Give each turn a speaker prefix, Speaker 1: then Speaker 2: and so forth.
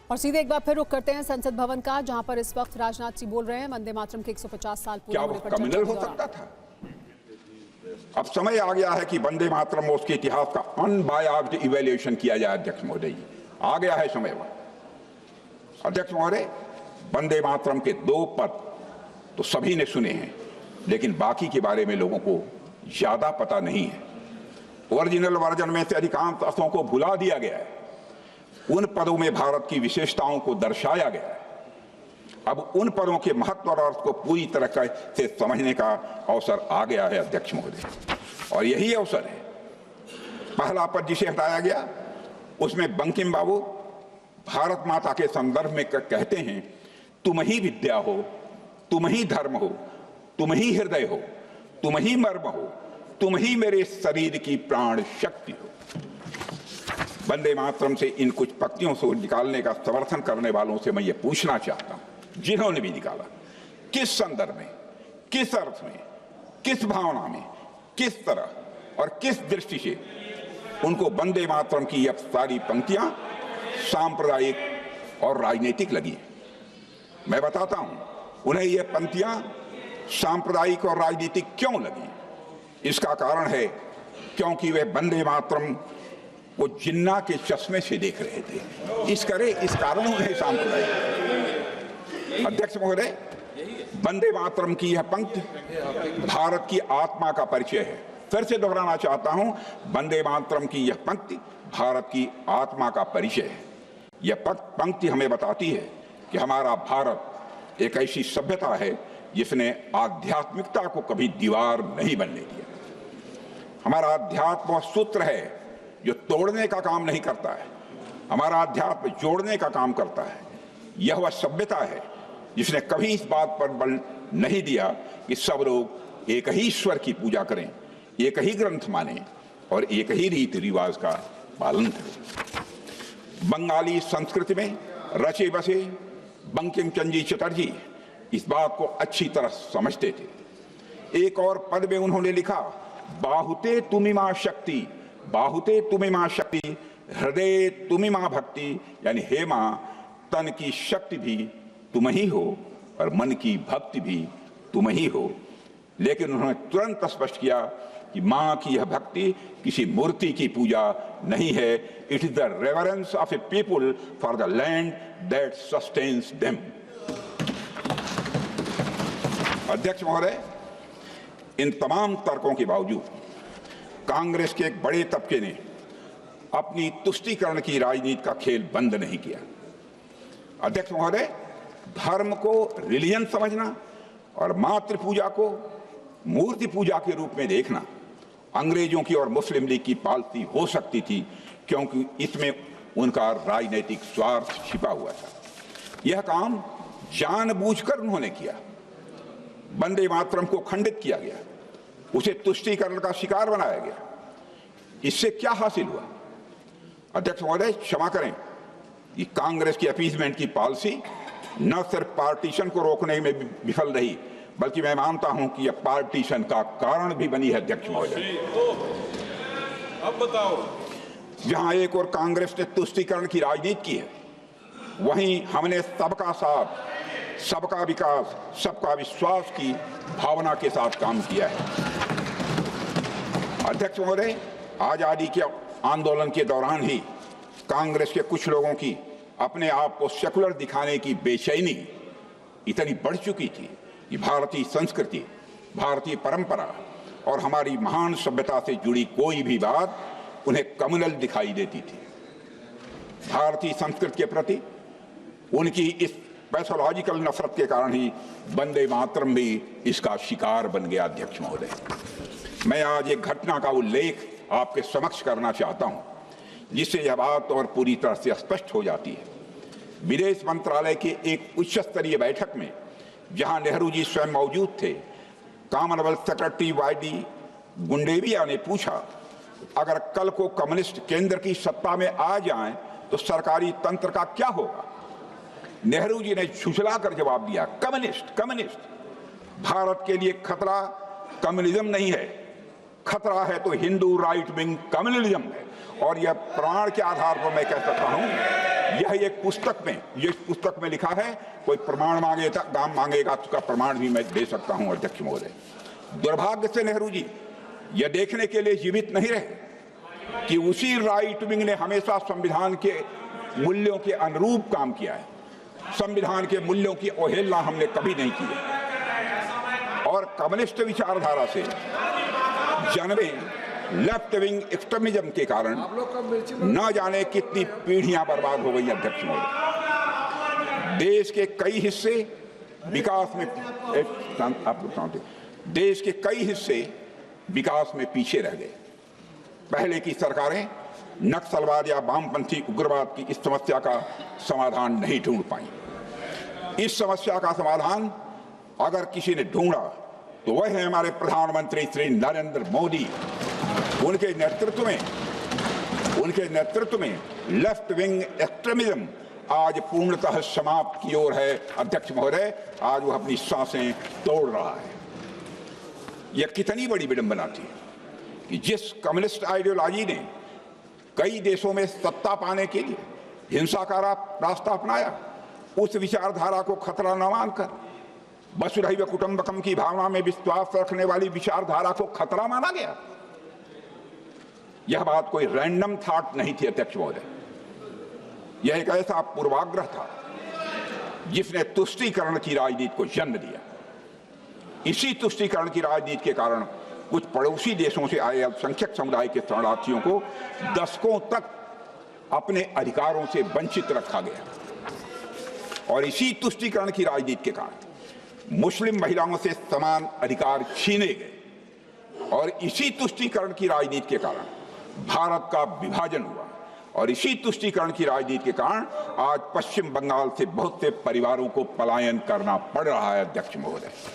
Speaker 1: और सीधे एक बार फिर रुख करते हैं संसद भवन का, जहां पर इस वक्त राजनाथ सिंह बोल रहे हैं वंदे मातरम के 150 साल पूरे होने पर
Speaker 2: कम्युनल हो सकता था। अब समय आ गया है कि वंदे मातरम और उसके इतिहास का अनबायास्ड इवैल्यूएशन किया जाए। अध्यक्ष महोदय, आ गया है समय। अध्यक्ष महोदय, वंदे मातरम के 2 पद तो सभी ने सुने हैं, लेकिन बाकी के बारे में लोगों को ज्यादा पता नहीं है। ओरिजिनल वर्जन में से अधिकांश अर्थों को भुला दिया गया है। उन पदों में भारत की विशेषताओं को दर्शाया गया है। अब उन पदों के महत्व और अर्थ को पूरी तरह से समझने का अवसर आ गया है अध्यक्ष महोदय, और यही अवसर है। पहला पद जिसे हटाया गया, उसमें बंकिम बाबू भारत माता के संदर्भ में कहते हैं, तुम ही विद्या हो, तुम ही धर्म हो, तुम ही हृदय हो, तुम ही मर्म हो, तुम ही मेरे शरीर की प्राण शक्ति हो। वंदे मातरम से इन कुछ पंक्तियों से निकालने का समर्थन करने वालों से मैं ये पूछना चाहता हूं, जिन्होंने भी निकाला, किस संदर्भ में, किस अर्थ में, किस भावना में, किस तरह और किस दृष्टि से उनको वंदे मातरम की यह सारी पंक्तियां सांप्रदायिक और राजनीतिक लगी। मैं बताता हूं उन्हें यह पंक्तियां सांप्रदायिक और राजनीतिक क्यों लगी। इसका कारण है क्योंकि वे वंदे मातरम को जिन्ना के चश्मे से देख रहे थे। इस कारण उन्हें सांप्रदायिक। अध्यक्ष महोदय, वंदे मातरम की यह पंक्ति भारत की आत्मा का परिचय है। फिर से दोहराना चाहता हूं, वंदे मातरम की यह पंक्ति भारत की आत्मा का परिचय है। यह पंक्ति हमें बताती है कि हमारा भारत एक ऐसी सभ्यता है जिसने आध्यात्मिकता को कभी दीवार नहीं बनने दिया। हमारा अध्यात्म वह सूत्र है जो तोड़ने का काम नहीं करता है, हमारा अध्यात्म जोड़ने का काम करता है। यह वह सभ्यता है जिसने कभी इस बात पर बल नहीं दिया कि सब लोग एक ही ईश्वर की पूजा करें, एक ही ग्रंथ माने और एक ही रीति रिवाज का पालन करें। बंगाली संस्कृति में रचे बसे बंकिम चंद्र चटर्जी इस बात को अच्छी तरह समझते थे। एक और पद में उन्होंने लिखा, बाहुते तुमी मां शक्ति, बाहुते तुमी मां शक्ति, हृदय तुमी मां भक्ति, यानी हे मां, तन की शक्ति भी तुम ही हो और मन की भक्ति भी तुम ही हो। लेकिन उन्होंने तुरंत स्पष्ट किया कि मां की यह भक्ति किसी मूर्ति की पूजा नहीं है। It is the reverence of A people for the land that sustains them. अध्यक्ष महोदय, इन तमाम तर्कों के बावजूद कांग्रेस के एक बड़े तबके ने अपनी तुष्टीकरण की राजनीति का खेल बंद नहीं किया। अध्यक्ष महोदय, धर्म को रिलीजन समझना और मातृ पूजा को मूर्ति पूजा के रूप में देखना अंग्रेजों की और मुस्लिम लीग की पॉलिसी हो सकती थी, क्योंकि इसमें उनका राजनीतिक स्वार्थ छिपा हुआ था। यह काम जानबूझकर उन्होंने किया। वंदे मातरम को खंडित किया गया, उसे तुष्टीकरण का शिकार बनाया गया। इससे क्या हासिल हुआ? अध्यक्ष महोदय, क्षमा करें कि कांग्रेस की अपीजमेंट की पॉलिसी न सिर्फ पार्टीशन को रोकने में विफल रही, बल्कि मैं मानता हूं कि यह पार्टीशन का कारण भी बनी है। अध्यक्ष महोदय,
Speaker 3: अब बताओ,
Speaker 2: जहां एक और कांग्रेस ने तुष्टीकरण की राजनीति की है, वहीं हमने सबका साथ, सबका विकास, सबका विश्वास की भावना के साथ काम किया है। अध्यक्ष महोदय, आजादी के आंदोलन के दौरान ही कांग्रेस के कुछ लोगों की अपने आप को सेकुलर दिखाने की बेचैनी इतनी बढ़ चुकी थी कि भारतीय संस्कृति, भारतीय परंपरा और हमारी महान सभ्यता से जुड़ी कोई भी बात उन्हें कम्युनल दिखाई देती थी। भारतीय संस्कृति के प्रति उनकी इस पैथोलॉजिकल नफरत के कारण ही वंदे मातरम भी इसका शिकार बन गया। अध्यक्ष महोदय, मैं आज एक घटना का उल्लेख आपके समक्ष करना चाहता हूं, जिससे यह बात और पूरी तरह से स्पष्ट हो जाती है। विदेश मंत्रालय की एक उच्च स्तरीय बैठक में, जहां नेहरू जी स्वयं मौजूद थे, कॉमनवेल्थ सेक्रेटरी वाईडी गुंडेविया ने पूछा, अगर कल को कम्युनिस्ट केंद्र की सत्ता में आ जाएं तो सरकारी तंत्र का क्या होगा? नेहरू जी ने झुठलाकर जवाब दिया, कम्युनिस्ट कम्युनिस्ट। भारत के लिए खतरा कम्युनिज्म नहीं है, खतरा है तो हिंदू राइट विंग कम्युनलिज्म है। और यह प्रमाण के आधार पर मैं कह सकता हूं यह एक पुस्तक में, ये पुस्तक में लिखा है, कोई प्रमाण मांगेगा, दाम मांगेगा तो उसका प्रमाण भी मैं दे सकता हूं अध्यक्ष महोदय। दुर्भाग्य से नेहरू जी यह देखने के लिए जीवित नहीं रहे कि उसी राइट विंग ने हमेशा संविधान के मूल्यों के अनुरूप काम किया है। संविधान के मूल्यों की अवहेलना हमने कभी नहीं की है और कम्युनिस्ट विचारधारा से जन्मे लेफ्ट विंग एक्सट्रीमिज्म के कारण न जाने कितनी पीढ़ियां बर्बाद हो गई। अध्यक्ष महोदय, देश के कई हिस्से विकास में, आप लोग जानते, देश के कई हिस्से विकास में पीछे रह गए। पहले की सरकारें नक्सलवाद या वामपंथी उग्रवाद की इस समस्या का समाधान नहीं ढूंढ पाई। इस समस्या का समाधान अगर किसी ने ढूंढा तो वह है हमारे प्रधानमंत्री श्री नरेंद्र मोदी। उनके नेतृत्व में लेफ्ट विंग एक्सट्रीमिज्म आज पूर्णतः समाप्त की ओर है। अध्यक्ष महोदय, आज वो अपनी सांसें तोड़ रहा है। यह कितनी बड़ी विडंबना थी कि जिस कम्युनिस्ट आइडियोलॉजी ने कई देशों में सत्ता पाने के लिए हिंसा का रास्ता अपनाया, उस विचारधारा को खतरा न मानकर वसुधैव कुटुंबकम की भावना में विश्वास रखने वाली विचारधारा को खतरा माना गया। यह बात कोई रैंडम थॉट नहीं थी अध्यक्ष महोदय, यह एक ऐसा पूर्वाग्रह था जिसने तुष्टीकरण की राजनीति को जन्म दिया। इसी तुष्टीकरण की राजनीति के कारण कुछ पड़ोसी देशों से आए अल्पसंख्यक समुदाय के शरणार्थियों को दशकों तक अपने अधिकारों से वंचित रखा गया और इसी तुष्टीकरण की राजनीति के कारण मुस्लिम महिलाओं से समान अधिकार छीने गए और इसी तुष्टीकरण की राजनीति के कारण भारत का विभाजन हुआ और इसी तुष्टीकरण की राजनीति के कारण आज पश्चिम बंगाल से बहुत से परिवारों को पलायन करना पड़ रहा है। अध्यक्ष महोदय,